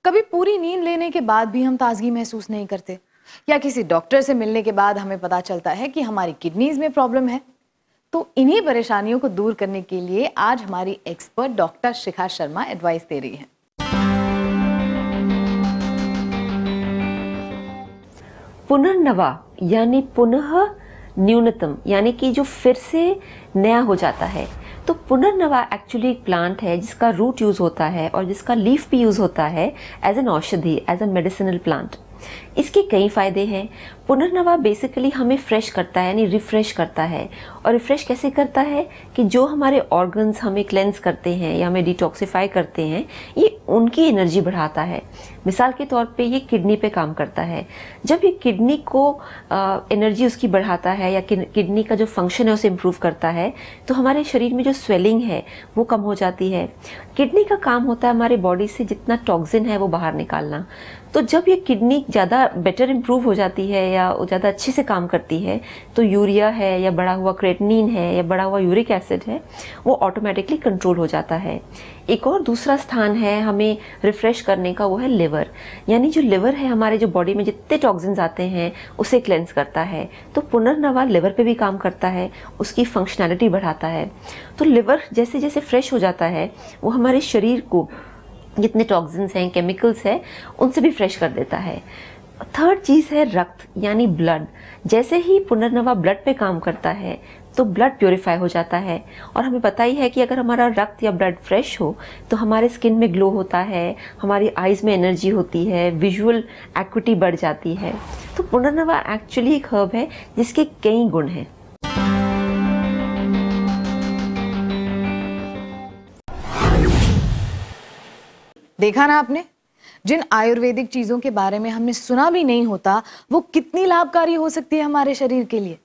कभी पूरी नींद लेने के बाद भी हम ताजगी महसूस नहीं करते, या किसी डॉक्टर से मिलने के बाद हमें पता चलता है कि हमारी किडनीज में प्रॉब्लम है। तो इन्हीं परेशानियों को दूर करने के लिए आज हमारी expert doctor Shikha Sharma advice दे रही हैं। पुनर्नवा यानी पुनः न्यूनतम, यानी कि जो फिर से नया हो जाता है। तो पुनर्नवा एक्चुअली एक प्लांट है जिसका रूट यूज होता है और जिसका लीफ भी यूज होता है एज एन औषधि, एज अ मेडिसिनल प्लांट। इसके कई फायदे हैं। पुनर्नवा बेसिकली हमें फ्रेश करता है, यानी रिफ्रेश करता है। और रिफ्रेश कैसे करता है कि जो हमारे ऑर्गन्स हमें क्लेंस करते हैं या हमें डिटॉक्सिफाई करते हैं, ये उनकी एनर्जी बढ़ाता है। मिसाल के तौर पे ये किडनी पे काम करता है। जब ये किडनी को एनर्जी उसकी बढ़ाता है या किडनी का जो फंक्शन है उसे इम्प्रूव करता है, तो हमारे शरीर में जो स्वेलिंग है वो कम हो जाती है। किडनी का काम होता है हमारे बॉडी से जितना टॉक्सिन है वो बाहर निकालना। तो जब ये किडनी ज़्यादा बेटर इम्प्रूव हो जाती है या ज़्यादा अच्छे से काम करती है, तो यूरिया है या बढ़ा हुआ क्रेटिनिन है या बढ़ा हुआ यूरिक एसिड है, वो ऑटोमेटिकली कंट्रोल हो जाता है। एक और दूसरा स्थान है हमें रिफ्रेश करने का, वो है लिवर। यानी जो लिवर है हमारे जो बॉडी में जितने टॉक्सिन्स आते हैं उसे क्लेंस करता है। तो पुनर्नवा लिवर पे भी काम करता है, उसकी फंक्शनैलिटी बढ़ाता है। तो लिवर जैसे जैसे फ्रेश हो जाता है वो हमारे शरीर को जितने टॉक्सिन्स हैं, केमिकल्स हैं, उनसे भी फ्रेश कर देता है। थर्ड चीज़ है रक्त, यानी ब्लड। जैसे ही पुनर्नवा ब्लड पे काम करता है तो ब्लड प्योरीफाई हो जाता है। और हमें पता ही है कि अगर हमारा रक्त या ब्लड फ्रेश हो तो हमारे स्किन में ग्लो होता है, हमारी आईज में एनर्जी होती है, विजुअल एक्विटी बढ़ जाती है। तो पुनर्नवा एक्चुअली एक हर्ब है जिसके कई गुण हैं। देखा ना आपने, जिन आयुर्वेदिक चीजों के बारे में हमने सुना भी नहीं होता, वो कितनी लाभकारी हो सकती है हमारे शरीर के लिए।